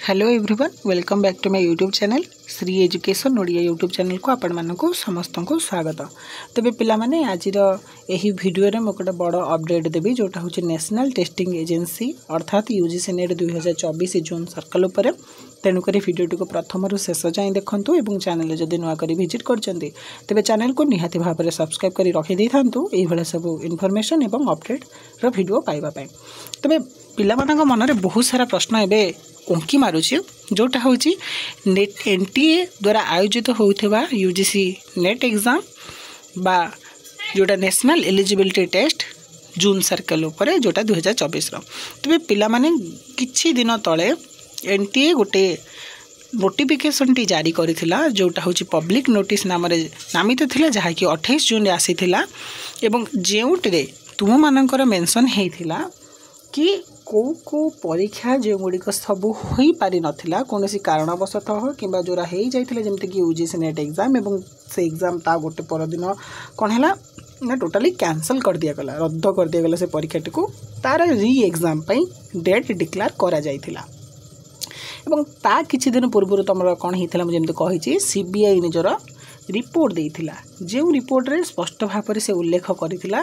Hello everyone, welcome back to my YouTube channel Shri education Odia YouTube channel को आपण मानक समस्त को स्वागत। तेबे पिला माने आजिर एही वीडियो रे मोकटे बड़ अपडेट देबी जोटा होची नेशनल टेस्टिंग एजेंसी अर्थात यूजीसी नेट 2024 जून सर्कल उपर। तेणुक वीडियो को प्रथम शेष जाए देखूँ और चैनल जदि नुआ कर विजिट करते तेरे चैनल को निहाती भाव में सब्सक्राइब कर रखी था ये सब इनफॉरमेशन एवं अपडेट वीडियो पाइबापी। तेरे पिला मनरे बहुत सारा प्रश्न एवं उंकी मारुची जोटा हूँ नेट एनटीए द्वारा आयोजित होता यूजीसी नेट एग्जाम बा जोटा नेशनल एलिजिबिलिटी टेस्ट जून सर्कल उपर जोटा 2024 तेरे पिला माने किछि दिन तले एनटीए गोटे नोटिफिकेशन टी जारी करिथिला जोटा होची पब्लिक नोटिस नाम नामित थिला जहाँकि 28 जून आसीथिला एवं जेउटरे तुम मानकर मेंशन हेइथिला कि को परीक्षा जो गुड़िक सबू हो पारि नथिला कोनोसी कारणवशतः किंबा जोरा हो जाइथिला जेमति कि यूजीसी नेट एग्जाम एवं से एग्जाम ता गोटे परदिन कौन है ना टोटाली कैंसल कर दिया गला, रद्द कर दिया गला से परीक्षाटी को तार री एग्जाम डेट डिक्लेयर करा जाइथिला। एवं ता किछि दिन पूर्व तुम कौन होता मुझे कही सीबीआई निजर रिपोर्ट देइथिला जो रिपोर्ट रे स्पष्ट भाव से उल्लेख करिथिला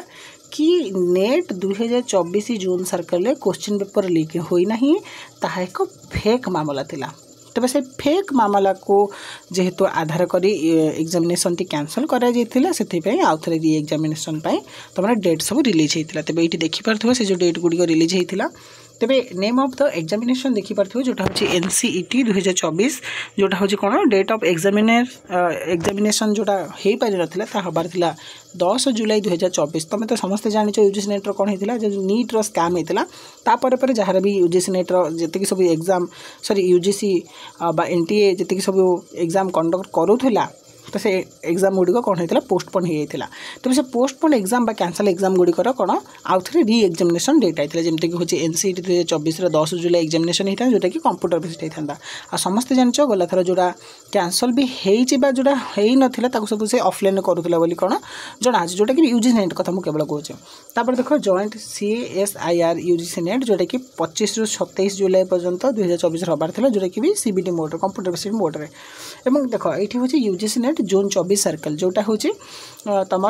कि नेट 2024 जून सर्कल रे क्वेश्चन पेपर लीक होई नहीं ताहा एक फेक मामला थिला। तबे से फेक मामला को जेहेतु आधार करी एग्जामिनेशन टी कैंसल करा जाइथिला सेथि पई आउ थरे री एग्जामिनेशन पई तमरा डेट सब रिलीज हेतिला। तबे एठी देखि परथबो से जो डेट गुडी को रिलीज हेतिला तेबे नेम ऑफ द एग्जामिनेशन देखि परथबो जोटा होची एनसीईटी 2024 जोटा होची कोन डेट ऑफ एग्जामिनेशन जोटा हेई पारि नथिला ता हबार थिला 10 जुलाई 2024। तमे तो समस्त जानिछ यूजीसी नेट रो कोन हेतिला जो नीट रो स्कैम हेतिला तापर पर जहार भी यूजीसी नेट रो जति सब एग्जाम सॉरी यूजीसी बा एनटीए जति सब एग्जाम कंडक्ट करूथिला तो से एग्जाम गुड़िक कौन होता पोस्टपोन हो जाता। तो से पोस्टपोन एग्जाम बा कैंसल एग्जाम गुड़िकर कौन आउ थे री एग्जामिनेशन डेट आइला जमीक हूँ एनसीईटी 2024 10 जुलाई एग्जामिनेशन होता जोटा कि कंप्यूटर बेस्ड होता आ समस्ते जान गला थर जोड़ा कैंसल भी हो जोड़ा हो ना सब से ऑफलाइन करूला कौन जना जोटा कि यूजीसी नेट कथा मुझे केवल कहूँ। तापर देख जॉइंट CSIR यूजीसी नेट जोटा कि 25 ରୁ 27 जुलाई पर्यंत 2024 हबार था जोटा कि भी सीबीटी मोड कंप्यूटर बेस्ड मोड्रे। एवं देख ये हूँ यूजीसी नेट जून 24 सर्कल जोटा हूँ तुम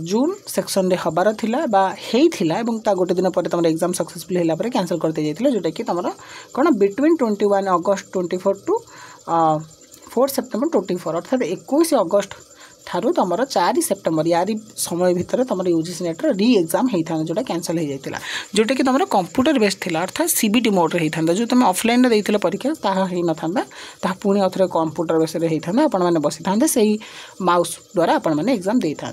जून सेक्शन रे हबार थिला बा हेइथिला एवं ता गोटे दिन पर तुम एग्जाम सक्सेसफुल होला पर कैंसल करते जाइथिला जोटा कि तुम कौन बिटवीन 21 अगस्त 24 टू 4 सेप्टेम्बर 24 अर्थात 21 अगस्त ठारू तुम 4 सेप्टेम्बर यारी समय भितर तुम यूजीसी नेट री एग्जाम होता जोटा कैंसल हो जाता जोटा कि तुम कंप्यूटर बेस्ड थी अर्थात सीबीटी मोड रे होता जो तुम ऑफलाइन देइथिला परीक्षा ताहा हो न था पुणी अथरे कंप्यूटर बेस्ड होता आपण मैंने बसी था से माउस द्वारा आपण मैंने एग्जाम दे था।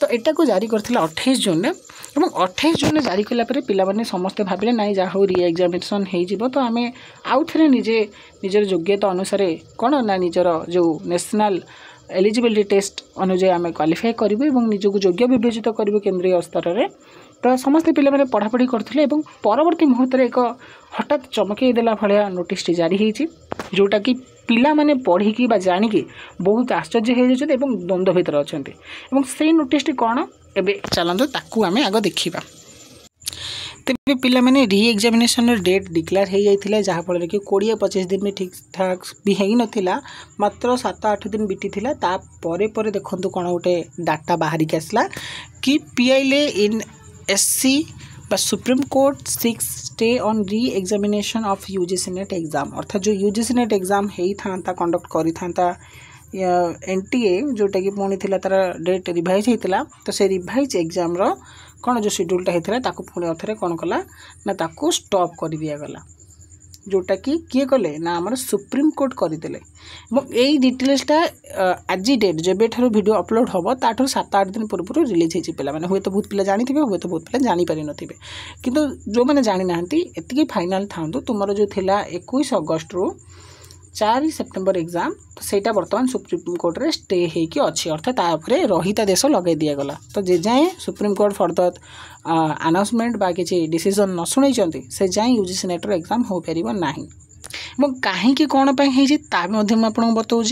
तो एटा को जारी करथिला 28 जून में एवं 28 जून जारी कला परे पिला माने समस्ते भाबिले नाइ जा हो री एग्जामिनेशन हो जिवो तो आमे आउ थरे निजर योग्यता अनुसार कौन ना निजर जो नेशनल एलिजिबिलिटी टेस्ट अनुजाई आम क्वालिफाई करूँ निजक योग्य विवेचित करूँ केन्द्रीय स्तर में। तो समस्ते पिले पढ़ापढ़ी करते परवर्ती मुहूर्त एक हठात चमकई देला भाया नोटिस जारी होती जोटा कि पिला माने पढ़ी बा जानिकी बहुत आश्चर्य हो जाते द्वंद्व भितर अच्छा से नोटिस कौन एवं चलते ताकू आम आग देखा। तेरे पिला माने री एग्जामिनेशन डेट डिक्लेयर हो जाता जहाँफल कि 20-25 दिन में ठीक ठाक भी हो नाला मात्र 7-8 दिन बीती तापर देखो कौन गोटे डाटा बाहर के आसला कि पीआईएल इन एससी बा supreme court 6 stay on re examination of UGC net exam अर्थात जो यूजीसी नेट एग्जाम होता कंडक्ट करता एनटीए जोटा कि पुणी थी तार डेट रिवाइज होता तो से रिवाइज एग्जाम कौन जो शेड्यूलटा होता ताको पुणी अथरे कौन कला ना ताको स्टॉप कर दिया गला जोटा कि किए कले ना आमर सुप्रीम कोर्ट करदे। यही डिटेल्सटा आज डेट जब ठार वीडियो अपलोड हम ताठू 7-8 दिन पूर्व रिलीज होती पे हूँ तो बहुत पिला जानी हूँ तो बहुत पिला जानीपारि थे किंतु जो मैंने जानी ना एति फाइनाल था तुम जो थिला 21 अगस्त रू 4 सेप्टेम्बर एग्जाम तो सेटा बर्तमान सुप्रीम कोर्ट रे स्टे होगी अच्छी अर्थात तापर रहीता देश लगे दिगला। तो जे जाए सुप्रीम कोर्ट फर्दर अनाउंसमेंट बा किसी डिसीजन न शुणी से जाए यूजीसी नेट एग्जाम हो पार ना कहीं कौन आपको बताऊँ।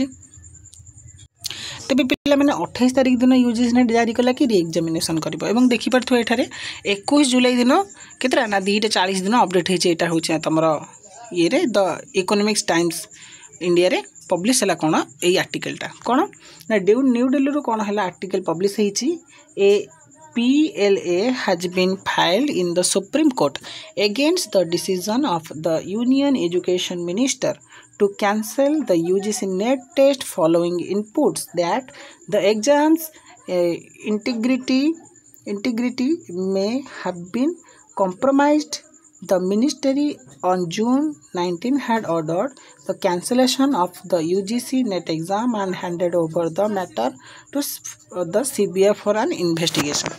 तेज पे मैंने 28 तारीख दिन यूजीसी नेट जारी कला कि री एग्जामिनेशन कर देखिपे ये 21 जुलाई दिन केतरा ना 2:40 दिन अपडेट होता हूँ तुम ये द इकोनॉमिक्स टाइम्स इंडिया रे पब्लिश है कौन यही आर्टिकलटा कौन ना न्यू दिल्ली कौन है आर्टिकल पब्लिश होती ए PLA has been filed in the Supreme Court against the decision of the Union Education Minister to cancel the UGC NET test following inputs that the exam's integrity may have been compromised. The ministry on June 19 had ordered the cancellation of the UGC NET exam and handed over the matter to the CBI for an investigation.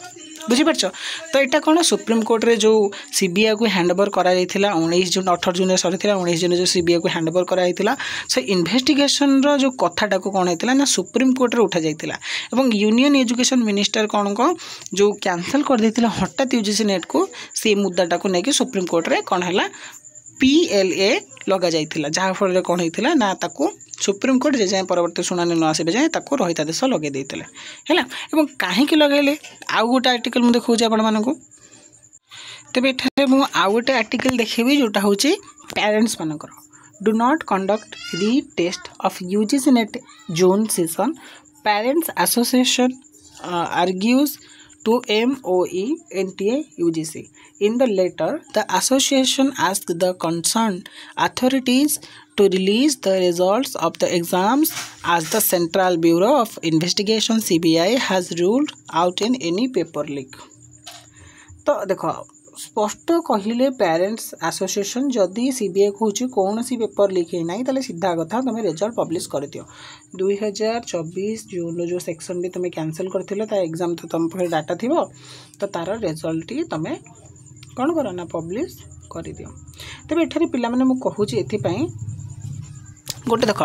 बुझीपार तो यहाँ कौन supreme court रे जो CBI को handover करा 19 जून 18 जून सरी 19 जून जो CBI को हैंडओवर करा से इन्वेस्टिगेशन रो जो कथाटा को कौन होता ना सुप्रीम कोर्ट रे उठा जाइतिला एवं यूनियन एजुकेशन मिनिस्टर कौन को जो कैंसल कर देथिला हठात यूजीसी नेट को से मुद्दाटा को लेकिन सुप्रीम कोर्ट रे कौन है PLA लगा जाइतिला जहाँ फल कौन होता ना ताको सुप्रीम कोर्ट जे जाए परवर्ती शुणानी न आसबे जाए ताको रहितादेश लगे देते है कहीं लगेले आउ गोटे आर्टिकल मुझे देखा आपण मानक तेज ये मुझे आउ गोटे आर्टिकल देखेबी जोटा हूँ पेरेंट्स मानकर do not conduct re test of UGC NET June session parents association argues to MOE NTA UGC. In the letter, the association asked the concerned authorities to release the results of the exams as the Central Bureau of Investigation CBI has ruled out in any paper leak. तो देखो स्पष्ट कहले parents association जदि CBI कहूँ कौन C paper leak है ना तो सीधा कथा तुम रिजल्ट पब्लिश कर दियो 2024 जून जो सेक्शन भी तुम कैंसल कर एग्जाम तो तुम पाखे डाटा थी तो तार रिजल्ट ही तुम कौन कर ना पब्लिश कर दियो तेज एठारे पिला माने मु कहूँ एथिपाई गोटे देख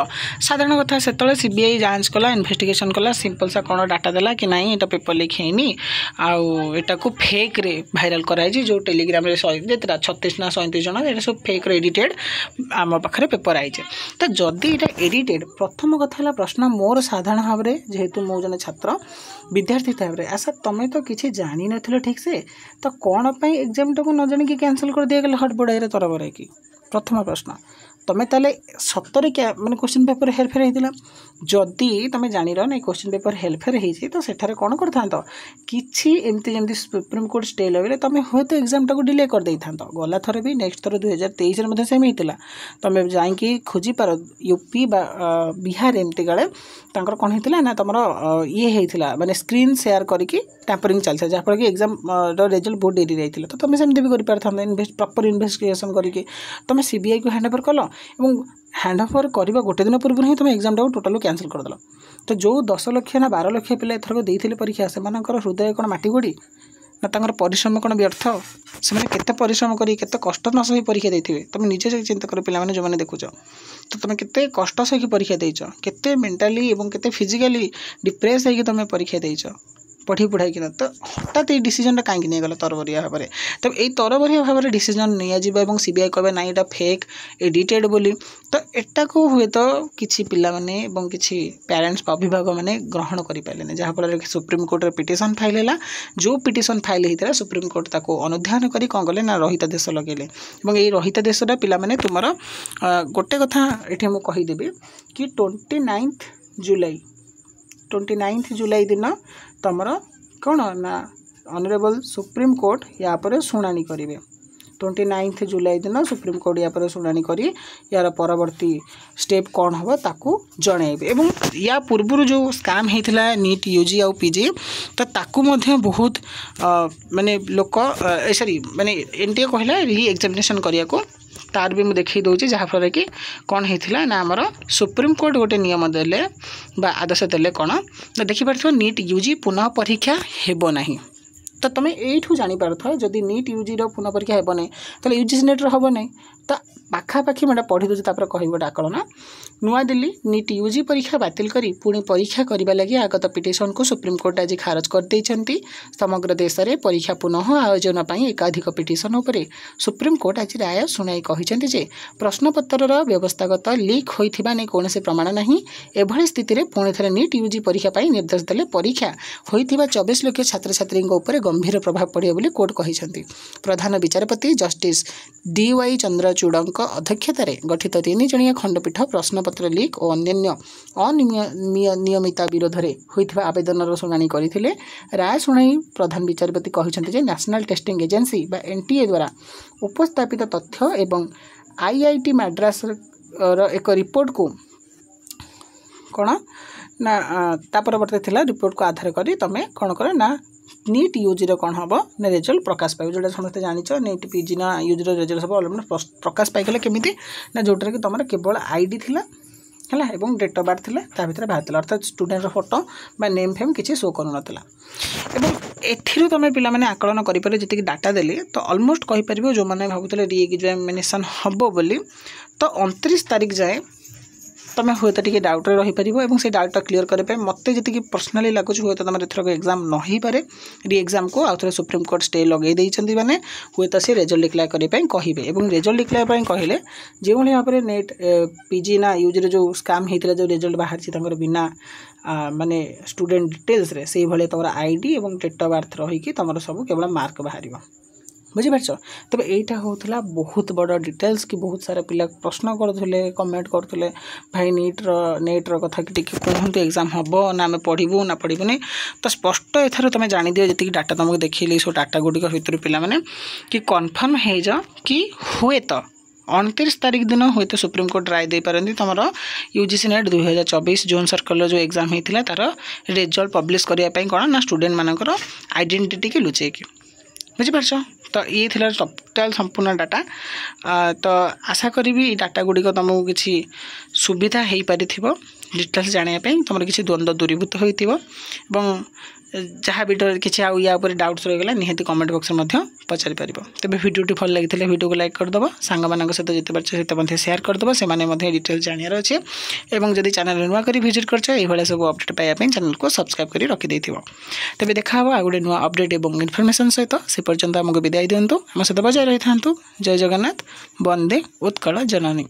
साधारण कथा से सीबीआई जांच कला इन्वेस्टिगेशन कला सिंपल सा कौन डाटा देला कि नहीं ये पेपर लीक है आटा को फेक रे भाइराल कराई जो टेलीग्राम रे 36 ना 37 जन ये सब फेक रे एडिटेड आम पाखे पेपर आई तो जदि ये एडिटेड प्रथम कथा प्रश्न मोर साधारण भाव में जेहेतु मो जन छात्र विद्यार्थी भाव में आशा तुम तो किसी जानी न ठीक से तो कौन एग्जाम टाक न जाणी कैंसल कर दिया गला हटबड़ाई तरबर कि प्रथम प्रश्न तुम ताले सतरे क्या माने क्वेश्चन पेपर हेरफेर होता जदि तुम जान ना क्वेश्चन पेपर हेरफेर होती तो सेठारे कौन कर था कि एमती जमी सुप्रीम कोर्ट स्टे लगे तुम हूँ तो एग्जाम टाक डिले कर दे था गला थर भी नेक्स्ट थर 2023 में सेम होता तुम जाकि खोजी पार यूपी बिहार एमती काले कौन होता ना तुम ये होता माने स्क्रीन शेयर करके टैंपरिंग चलता जहाँफल कि एग्जाम रिजल्ट बहुत डेरी रही तो तुम सेमती भी कर प्रॉपर इन्वेस्टिगेशन करके तुम सीबीआई को हैंडओवर कल और हैंडओवर करवा गोटे दिन पूर्व ही तुम एग्जाम टाक टोटाल कैंसल करदेल तो जो 10 लाख ना 12 लाख पिला एथरक देते परीक्षा से हृदय कौन माटी गोड़ी ना तांकर परिश्रम कौन व्यर्थ से केते परिश्रम करी केते कष्ट न सही परीक्षा देथिबे तुम निजे चिंता कर पिला माने जो माने देखुछ तो तुम केते कष्ट सही परीक्षा देइछ केते मेंटली एवं केते फिजिकली डिप्रेस होइके तुम परीक्षा देइछ पढ़ी पढ़ाई कि तो हठात ये डिसीजन कहीं नहीं गला तरबरिया भाव में तब ये तरबरिया भाव में डिसीजन नहीं सीबीआई कहे ना यहाँ फेक एडिटेड बोली तो एटा को हुए तो किसी पिला माने एवं किसी पेरेंट्स अभिभावक मैंने ग्रहण करें जहाँफल सुप्रीम कोर्ट रे पिटिशन फाइल है जो पिटिशन फाइल होता सुप्रीम कोर्ट ताको अनुध्यान करी कौन कले ना रहितादेश लगेले और ये रहितादेशटा पिला माने तुमर गोटे कथा ये मुझे कहीदेवी कि 29 जुलाई दिन तुमर कौन ना ऑनरेबल सुप्रीम कोर्ट या पर शुणाणी करेंगे 29 जुलाई दिन सुप्रीम कोर्ट या पर शुणाणी करी यार परवर्ती स्टेप कौन हम ताकू जनइबे एवं या पूर्व जो स्काम होता नीट यूजी आउ पीजी तो ताकू मध्य बहुत माने लोक सॉरी माने एनटीए कहला री एग्जामिनेशन करिया को तार भी मुझे देखी दूसरी जहाँफल कि कौन होता ना आमर सुप्रीम कोर्ट गोटे नियम देले बा आदेश देले कौन ना देखिपार नीट यूजी पुनः परीक्षा हेबो नहीं तो तुम यू जापर जदि नीट यूजी पुनः परीक्षा हेब नहीं तो यूजीसी नेट हम नहीं तो पाखापाखि मैं पढ़ी दूसरी कह गोटे आकलन नुआ दिल्ली नीट यूजी परीक्षा बातिल करी पुणी परीक्षा करने लगी आगत पिटिशन को सुप्रीम कोर्ट आज खारज कर समग्र देश में परीक्षा पुनः आयोजन पर एकाधिक पिटिशन उपरे सुप्रीम कोर्ट आज राय शुणाई कहते प्रश्नपत्र व्यवस्थागत लीक होता नहीं कौन प्रमाण नहीं एभली स्थित में पुणी थे नीट यूजी परीक्षा निर्देश देले परीक्षा होता 24 लाख छात्र छात्री गंभीर प्रभाव पड़े बोली कोर्ट कहते प्रधान विचारपति जस्टिस DY चंद्रचूड़ अध्यक्षतार गठित 3 जणिया खंडपीठ प्रश्नपत्र लीक और अन्य अनियमितता विरोध में होता आवेदन शुणाणी करते। राय शुणाई प्रधान विचारपति कहते नेशनल टेस्टिंग एजेंसी बा एनटीए द्वारा उपस्थापित तथ्य एवं आईआईटी मद्रास एक रिपोर्ट को कौन ना परवर्ती थिला रिपोर्ट को आधार करी तमें कौन कर ना नीट यूजी कौन हम ना रिजल्ट प्रकाश पाइब जोटा समस्त जानिच नीट पीजी ना यूजी रिजल्ट सब अलग प्रकाश पाइगला केमिति ना जोटार कि तुम केवल आईडी थिला है एवं डेट ऑफ बर्थ थिला ता भितर बाहर अर्थात स्टूडेंट फोटो बा नेम फेम किसी शो करूनला एवं एथिरु तुम पिला माने आकलन करिपारे जति डाटा देले तो ऑलमोस्ट कहि परिबो जो माने भाबुतले री एग्जामिनेशन हबो बोली तो 29 तारीख जाए तुम हुए तो टी डाउट रही पार और से डाउटा क्लीयर करने मत जी पर्सनाली लगुच हुए तो तुम एथरक एग्जाम न हो पारे री एग्जाम को आउ सुप्रीम कोर्ट स्टे लगे मैंने हुए तो सी रेजल्ट डिक्लेयर करने कहे और रेजल्ट डिक्लेयर कहले जो भाव में नेट पीजी ना यूजी जो स्काम होता जो रेजल्ट बाहर बिना माने स्टूडेंट डिटेल्स रे से भाई तुम आईडी और डेट ऑफ बर्थ रहीकि तुम सब केवल मार्क बाहर बुझीपार तबे एटा होतला बहुत बड़ा डिटेल्स कि बहुत सारा पिला प्रश्न करथले कमेंट करथले भाई नेट रो कथा कि कहतु एग्जाम हम ना आम पढ़ू ना पढ़ूनी तो स्पष्ट एथर तुम जानी दियो जी डाटा तुमको देखिली सो डाटा गुड़िक भितर पिला माने कि कन्फर्म हो जा कि हुए तो 29 तारीख दिन हुए तो सुप्रीम कोर्ट राय दे पारती तुम यूजीसी नेट 2024 जोन सर्कल जो एग्जाम होता तार रिजल्ट पब्लिश करने कौन ना स्टूडेंट मानकर आइडेंटिटी के लुचेक बुझीपार तो ये थिला टोटाल संपूर्ण डाटा तो आशा करी डाटा गुड़िक तुमको किसी सुविधा हो पारि डिटेल्स जानापी तुम किसी द्वंद्व दूरीभूत होती जहाँ भी किसी आउ या डाउट्स रहीगला निहाती कमेंट बॉक्स में पचारि पार। तेज भिडियोटी भल लगी भिडियो को लाइक करदेव सांग सहित जिते पार्छ सेयार करदेव से डिटेल्स जानार अच्छे और जब चैनल नुआ कर विजिट कर सब अपडेट पाइबा चैनल को सब्सक्राइब कर रखिदे तेज देखा आ गोटे नुआ अपडेट और इनफर्मेशन सहित से पर्यंत आमको विदाय दिंतु आम सहित बजाय रही था। जय जगन्नाथ, वंदे उत्कल जननी।